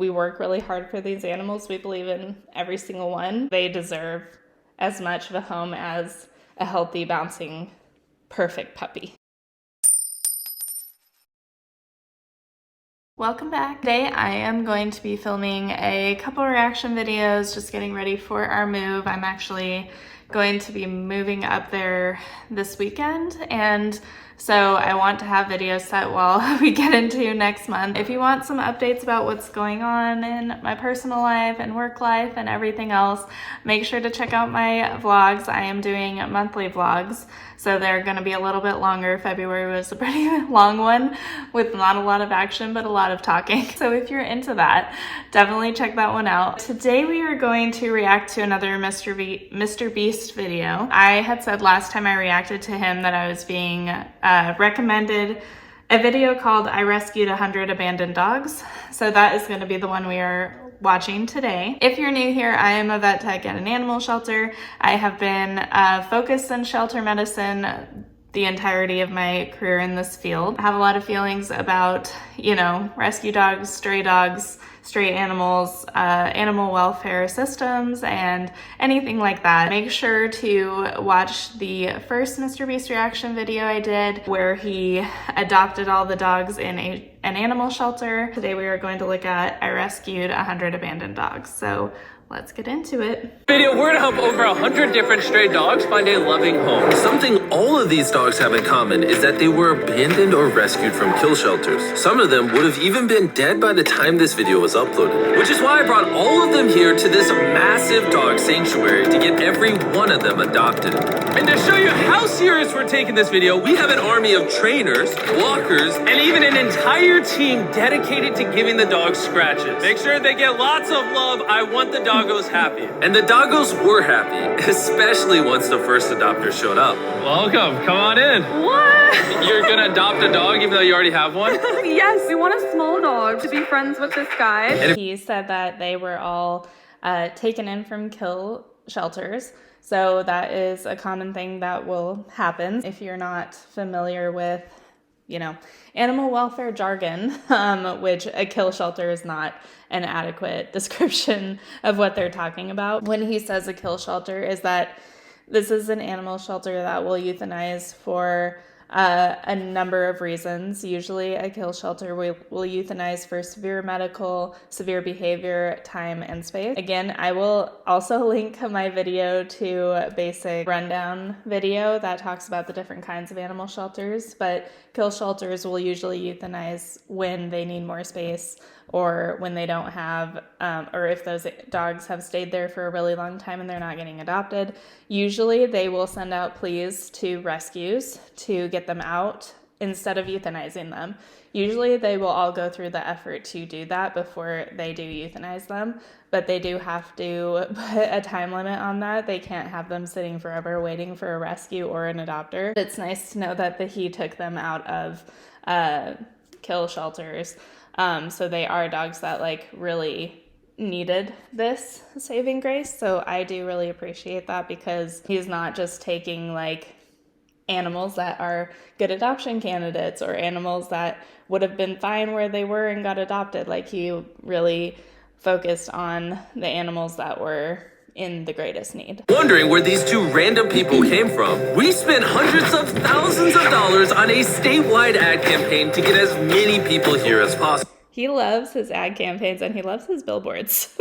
We work really hard for these animals. We believe in every single one. They deserve as much of a home as a healthy, bouncing, perfect puppy. Welcome back. Today I am going to be filming a couple reaction videos, just getting ready for our move. I'm actually going to be moving up there this weekend, and so I want to have videos set while we get into next month. If you want some updates about what's going on in my personal life and work life and everything else, make sure to check out my vlogs. I am doing monthly vlogs, so they're gonna be a little bit longer. February was a pretty long one with not a lot of action, but a lot of talking. So if you're into that, definitely check that one out. Today we are going to react to another MrBeast video. I had said last time I reacted to him that I was being recommended a video called I Rescued 100 Abandoned Dogs. So that is going to be the one we are watching today. If you're new here, I am a vet tech at an animal shelter. I have been focused in shelter medicine the entirety of my career in this field. I have a lot of feelings about, you know, rescue dogs, stray animals, animal welfare systems, and anything like that. Make sure to watch the first MrBeast reaction video I did where he adopted all the dogs in an animal shelter. Today we are going to look at I Rescued 100 Abandoned Dogs. So let's get into it. Video, we're gonna help over 100 different stray dogs find a loving home. Something all of these dogs have in common is that they were abandoned or rescued from kill shelters. Some of them would have even been dead by the time this video was uploaded, which is why I brought all of them here to this massive dog sanctuary to get every one of them adopted. And to show you how serious we're taking this video, we have an army of trainers, walkers, and even an entire team dedicated to giving the dogs scratches. Make sure they get lots of love. I want the doggos happy. And the doggos were happy, especially once the first adopter showed up. Welcome, come on in. What? You're gonna adopt a dog even though you already have one? Yes, we want a small dog to be friends with this guy. He said that they were all taken in from kill shelters. So that is a common thing that will happen. If you're not familiar with, you know, animal welfare jargon, which a kill shelter is not an adequate description of what they're talking about. When he says a kill shelter, is that this is an animal shelter that will euthanize for a number of reasons. Usually a kill shelter will euthanize for severe medical, severe behavior, time, and space. Again, I will also link my video to a basic rundown video that talks about the different kinds of animal shelters, but kill shelters will usually euthanize when they need more space, or when they don't have, or if those dogs have stayed there for a really long time and they're not getting adopted. Usually they will send out pleas to rescues to get them out instead of euthanizing them. Usually they will all go through the effort to do that before they do euthanize them, but they do have to put a time limit on that. They can't have them sitting forever waiting for a rescue or an adopter. It's nice to know that he took them out of kill shelters. So they are dogs that like really needed this saving grace. So I do really appreciate that, because he's not just taking like animals that are good adoption candidates or animals that would have been fine where they were and got adopted. Like, he really focused on the animals that were in the greatest need. Wondering where these two random people came from? We spent hundreds of thousands of dollars on a statewide ad campaign to get as many people here as possible. He loves his ad campaigns and he loves his billboards.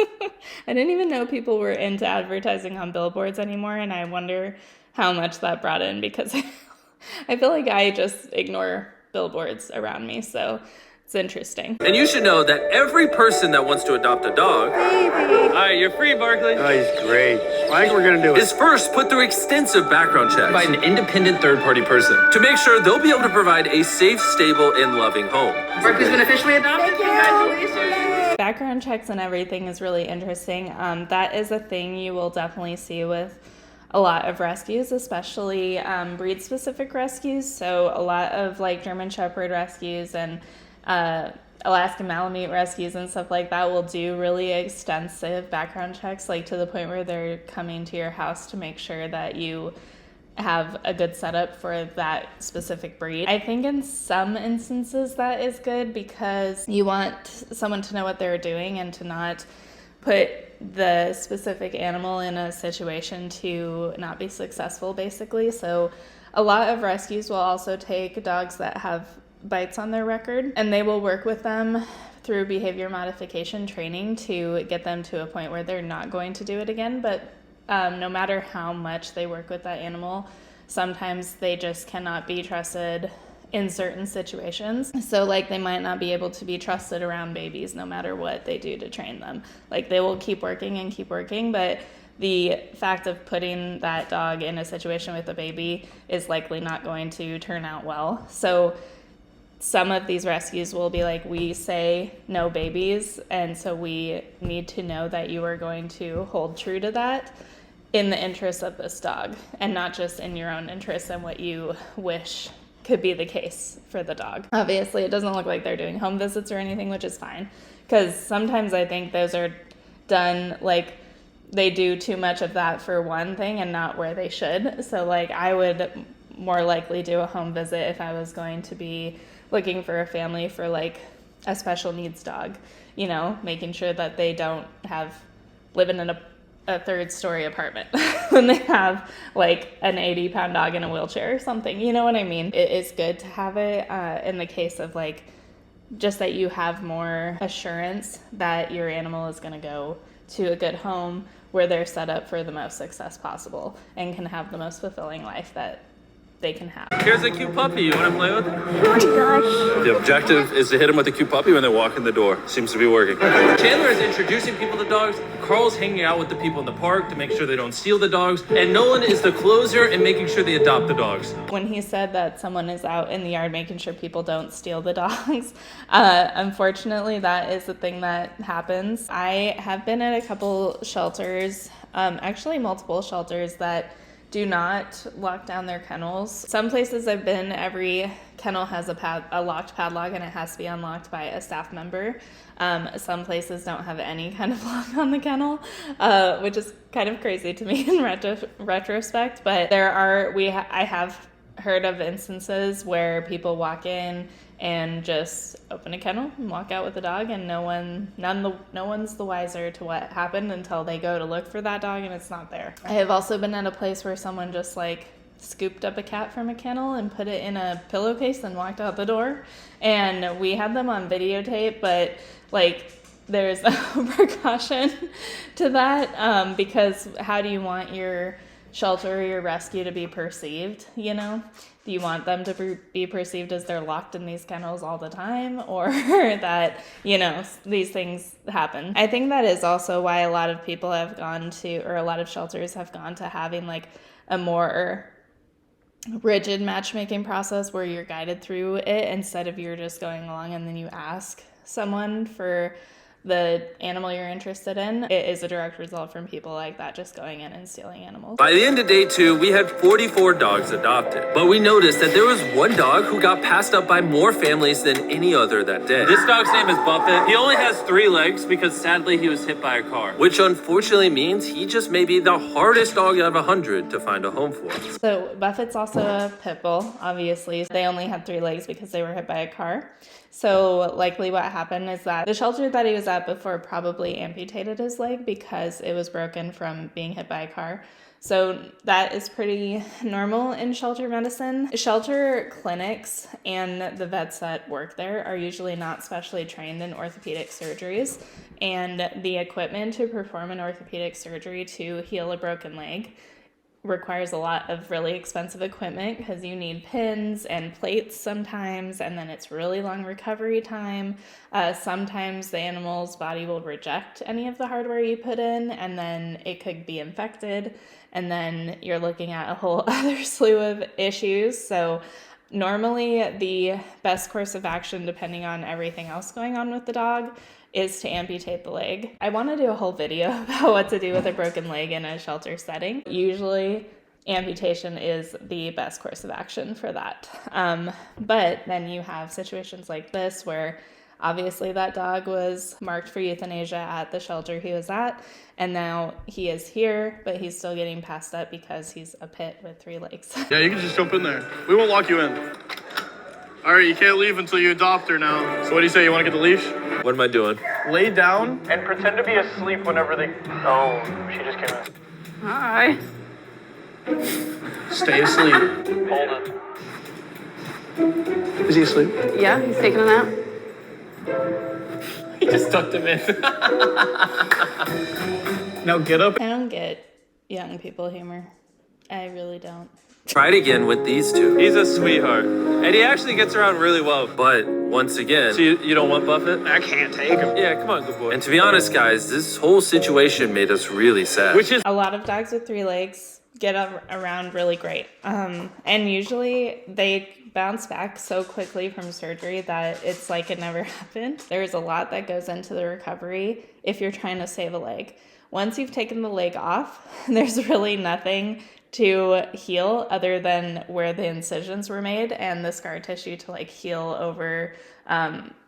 I didn't even know people were into advertising on billboards anymore, and I wonder how much that brought in, because I feel like I just ignore billboards around me, so it's interesting. And you should know that every person that wants to adopt a dog, Baby. all right, you're free, Barkley. Oh, he's great. I think we're gonna do it. Is first put through extensive background checks by an independent third-party person to make sure they'll be able to provide a safe, stable, and loving home. Barkley's been officially adopted. Congratulations. Background checks and everything is really interesting. That is a thing you will definitely see with a lot of rescues, especially breed-specific rescues. So a lot of like German Shepherd rescues and Alaskan Malamute rescues and stuff like that will do really extensive background checks, like to the point where they're coming to your house to make sure that you have a good setup for that specific breed. I think in some instances that is good because you want someone to know what they're doing and to not put the specific animal in a situation to not be successful, basically. So a lot of rescues will also take dogs that have bites on their record, and they will work with them through behavior modification training to get them to a point where they're not going to do it again. But no matter how much they work with that animal, sometimes they just cannot be trusted in certain situations. So like they might not be able to be trusted around babies no matter what they do to train them. Like they will keep working, but the fact of putting that dog in a situation with a baby is likely not going to turn out well. So some of these rescues will be like, we say no babies, and so we need to know that you are going to hold true to that in the interest of this dog and not just in your own interest and what you wish could be the case for the dog. Obviously, it doesn't look like they're doing home visits or anything, which is fine, because sometimes I think those are done, like they do too much of that for one thing and not where they should. So like I would more likely do a home visit if I was going to be looking for a family for like a special needs dog, you know, making sure that they don't live in a third story apartment when they have like an 80-pound dog in a wheelchair or something, you know what I mean? It is good to have it in the case of like just that you have more assurance that your animal is going to go to a good home where they're set up for the most success possible and can have the most fulfilling life that they can have. Here's a cute puppy. You want to play with it? Oh my gosh. The objective is to hit him with a cute puppy when they walk in the door. Seems to be working. Chandler is introducing people to dogs. Carl's hanging out with the people in the park to make sure they don't steal the dogs. And Nolan is the closer and making sure they adopt the dogs. When he said that someone is out in the yard making sure people don't steal the dogs, unfortunately, that is the thing that happens. I have been at a couple shelters, actually multiple shelters that do not lock down their kennels. Some places I've been, every kennel has a locked padlock and it has to be unlocked by a staff member. Some places don't have any kind of lock on the kennel, which is kind of crazy to me in retrospect. But I have heard of instances where people walk in and just open a kennel and walk out with the dog, and no one's the wiser to what happened until they go to look for that dog and it's not there. I have also been at a place where someone just like scooped up a cat from a kennel and put it in a pillowcase and walked out the door, and we had them on videotape, but like there's a precaution to that, because how do you want your shelter or your rescue to be perceived, you know? Do you want them to be perceived as they're locked in these kennels all the time, or that, you know, these things happen? I think that is also why a lot of people have gone to, or a lot of shelters have gone to having like a more rigid matchmaking process where you're guided through it instead of you're just going along and then you ask someone for the animal you're interested in. It is a direct result from people like that just going in and stealing animals. By the end of day 2, we had 44 dogs adopted. But we noticed that there was one dog who got passed up by more families than any other that day. This dog's name is Buffett. He only has 3 legs because sadly he was hit by a car. Which unfortunately means he just may be the hardest dog out of 100 to find a home for. So Buffett's also a pit bull, obviously. They only had 3 legs because they were hit by a car. So likely what happened is that the shelter that he was at before probably amputated his leg because it was broken from being hit by a car. So that is pretty normal in shelter medicine. Shelter clinics and the vets that work there are usually not specially trained in orthopedic surgeries, and the equipment to perform an orthopedic surgery to heal a broken leg requires a lot of really expensive equipment because you need pins and plates sometimes, and then it's really long recovery time. Sometimes the animal's body will reject any of the hardware you put in, and then it could be infected, and then you're looking at a whole other slew of issues. So normally the best course of action, depending on everything else going on with the dog, is to amputate the leg. I want to do a whole video about what to do with a broken leg in a shelter setting. Usually amputation is the best course of action for that. But then you have situations like this where Obviously, that dog was marked for euthanasia at the shelter he was at, and now he is here, but he's still getting passed up because he's a pit with 3 legs. Yeah, you can just jump in there. We won't lock you in. All right, you can't leave until you adopt her now. So what do you say, you want to get the leash? What am I doing? Lay down and pretend to be asleep whenever they... Oh, she just came in. Hi. Stay asleep. Hold it. Is he asleep? Yeah, he's taking a nap. He just tucked him in. Now get up. I don't get young people humor. I really don't. Try it again with these 2. He's a sweetheart. And he actually gets around really well. But once again... So you don't want Buffett? I can't take him. Yeah, come on, good boy. And to be honest, guys, this whole situation made us really sad. Which is... A lot of dogs with 3 legs get around really great. And usually they bounce back so quickly from surgery that it's like it never happened. There's a lot that goes into the recovery if you're trying to save a leg. Once you've taken the leg off, there's really nothing to heal other than where the incisions were made and the scar tissue to like heal over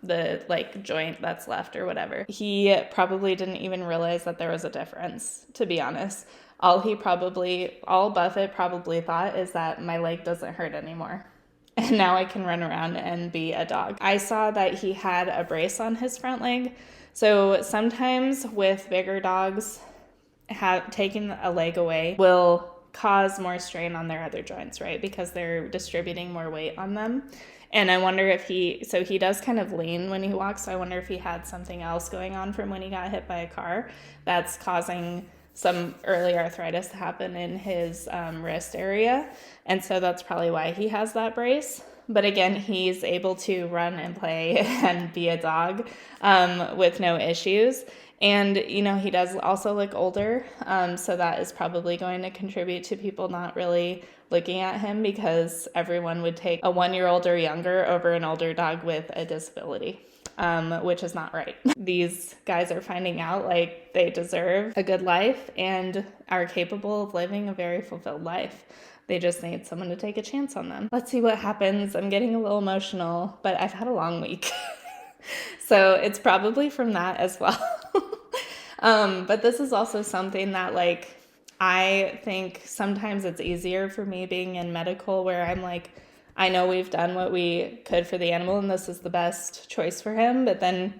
the like joint that's left or whatever. He probably didn't even realize that there was a difference, to be honest. All Buffett probably thought is that my leg doesn't hurt anymore. And now I can run around and be a dog. I saw that he had a brace on his front leg. So sometimes with bigger dogs, taking a leg away will cause more strain on their other joints, right? Because they're distributing more weight on them. And I wonder if he does kind of lean when he walks. So I wonder if he had something else going on from when he got hit by a car that's causing some early arthritis to happen in his wrist area. And so that's probably why he has that brace. But again, he's able to run and play and be a dog with no issues. And, you know, he does also look older. So that is probably going to contribute to people not really looking at him because everyone would take a 1-year-old or younger over an older dog with a disability. Which is not right. These guys are finding out like they deserve a good life and are capable of living a very fulfilled life. They just need someone to take a chance on them. Let's see what happens. I'm getting a little emotional, but I've had a long week. So it's probably from that as well. But this is also something that like, I think sometimes it's easier for me being in medical where I'm like, I know we've done what we could for the animal and this is the best choice for him, but then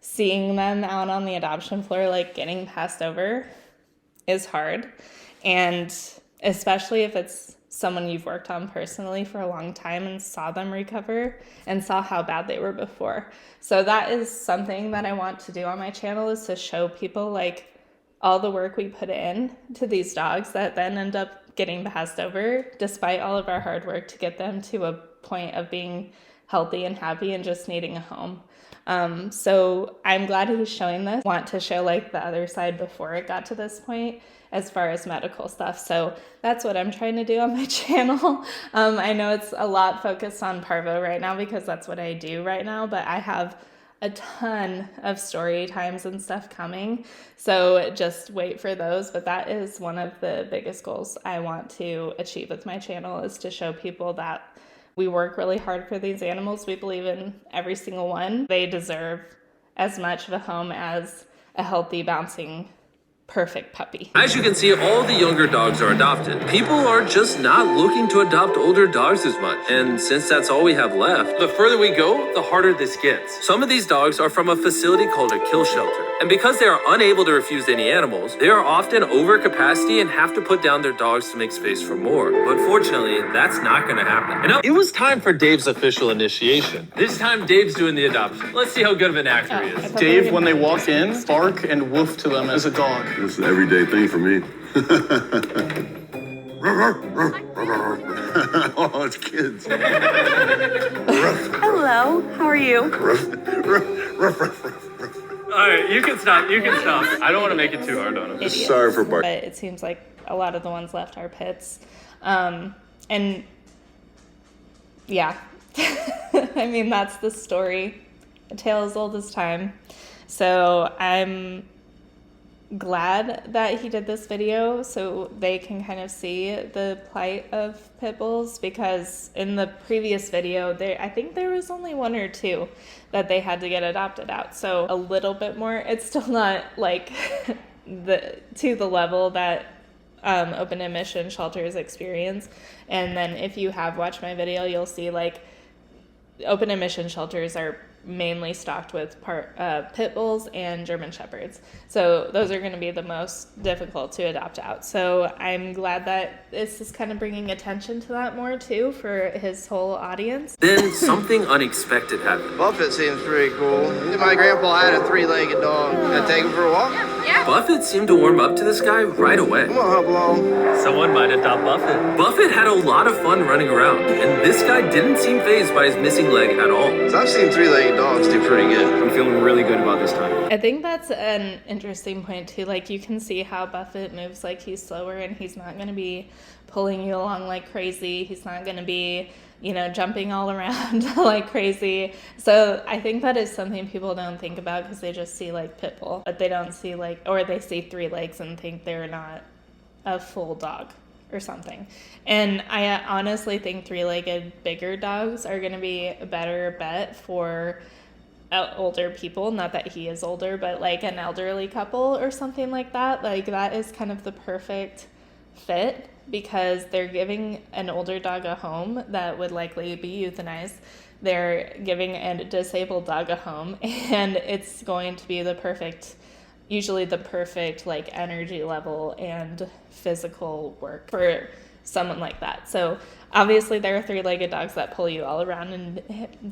seeing them out on the adoption floor, like getting passed over is hard. And especially if it's someone you've worked on personally for a long time and saw them recover and saw how bad they were before. So that is something that I want to do on my channel, is to show people like all the work we put in to these dogs that then end up getting passed over despite all of our hard work to get them to a point of being healthy and happy and just needing a home. So I'm glad he's showing this. Want to show like the other side before it got to this point as far as medical stuff. So that's what I'm trying to do on my channel. I know it's a lot focused on parvo right now because that's what I do right now, but I have a ton of story times and stuff coming, so just wait for those. But that is one of the biggest goals I want to achieve with my channel, is to show people that we work really hard for these animals. We believe in every single one. They deserve as much of a home as a healthy, bouncing, perfect puppy. As you can see, all the younger dogs are adopted. People are just not looking to adopt older dogs as much. And since that's all we have left, the further we go, the harder this gets. Some of these dogs are from a facility called a kill shelter. And because they are unable to refuse any animals, they are often over capacity and have to put down their dogs to make space for more. But fortunately, that's not going to happen. And it was time for Dave's official initiation. This time, Dave's doing the adoption. Let's see how good of an actor he is. Dave, when they walk in, bark and woof to them as a dog. It's an everyday thing for me. Oh, it's kids. Hello, how are you? All right, you can stop. You can stop. I don't want to make it too hard on him. Idiots. Sorry for barking. But it seems like a lot of the ones left are pits. And yeah, I mean, that's the story. A tale as old as time. So I'm glad that he did this video so they can kind of see the plight of pit bulls, because in the previous video I think there was only 1 or 2 that they had to get adopted out. So a little bit more. It's still not like to the level that open admission shelters experience. And then if you have watched my video, you'll see like open admission shelters are mainly stocked with pit bulls and German shepherds. So those are going to be the most difficult to adopt out. So I'm glad that this is kind of bringing attention to that more too for his whole audience. Then something unexpected happened. Buffett seems pretty cool. My grandpa had a 3-legged dog. Can I take him for a walk? Yeah. Buffett seemed to warm up to this guy right away. Come on, hop along. Someone might adopt Buffett. Buffett had a lot of fun running around, and this guy didn't seem fazed by his missing leg at all. So I've seen 3-legged dogs do pretty good. I'm feeling really good about this time. I think that's an interesting point too. Like you can see how Buffett moves like he's slower, and he's not going to be pulling you along like crazy. He's not going to be, you know, jumping all around like crazy. So I think that is something people don't think about because they just see like pit bull, but they don't see like, or they see 3 legs and think they're not a full dog or something. And I honestly think 3-legged bigger dogs are going to be a better bet for older people. Not that he is older, but like an elderly couple or something like that. Like that is kind of the perfect fit, because they're giving an older dog a home that would likely be euthanized. They're giving a disabled dog a home, and it's going to be usually the perfect like energy level and physical work for someone like that. So obviously there are 3-legged dogs that pull you all around and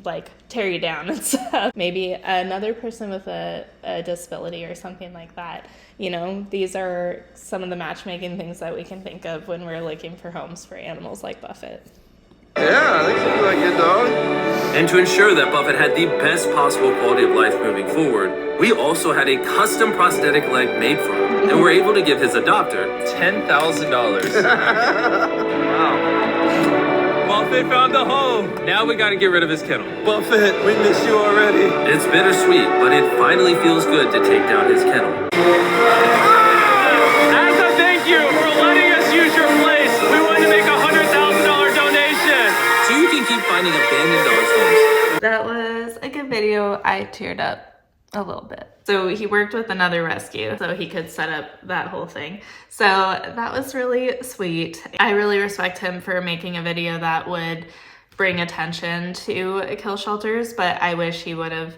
like tear you down and stuff. Maybe another person with a disability or something like that. You know, these are some of the matchmaking things that we can think of when we're looking for homes for animals like Buffett. Yeah, I think he's like a good dog. And to ensure that Buffett had the best possible quality of life moving forward, we also had a custom prosthetic leg made for him, and were able to give his adopter $10,000. Wow. Buffett found a home. Now we gotta get rid of his kennel. Buffett, we miss you already. It's bittersweet, but it finally feels good to take down his kennel. As a thank you for letting us use your place, we want to make a $100,000 donation. So you can keep finding abandoned dogs homes. That was a good video. I teared up a little bit. So he worked with another rescue so he could set up that whole thing. So that was really sweet. I really respect him for making a video that would bring attention to kill shelters, but I wish he would have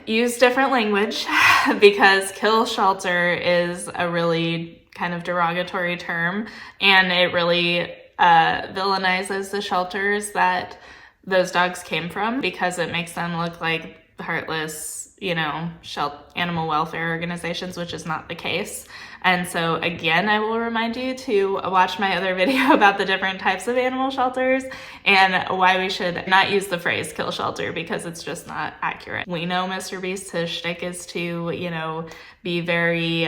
used different language because kill shelter is a really kind of derogatory term, and it really villainizes the shelters that those dogs came from, because it makes them look like heartless, you know, animal welfare organizations, which is not the case. And so again, I will remind you to watch my other video about the different types of animal shelters and why we should not use the phrase kill shelter, because it's just not accurate. We know MrBeast, his shtick is to, you know, be very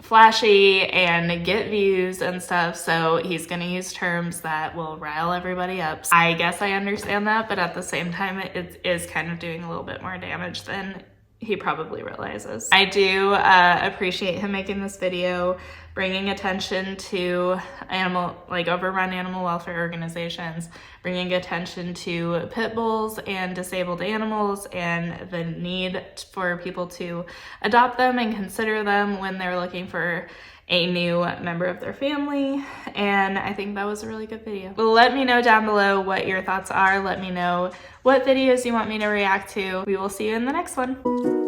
flashy and get views and stuff, so he's gonna use terms that will rile everybody up. I guess I understand that, but at the same time it is kind of doing a little bit more damage than he probably realizes. I do appreciate him making this video, bringing attention to overrun animal welfare organizations, bringing attention to pit bulls and disabled animals and the need for people to adopt them and consider them when they're looking for a new member of their family. And I think that was a really good video. Let me know down below what your thoughts are. Let me know what videos you want me to react to. We will see you in the next one.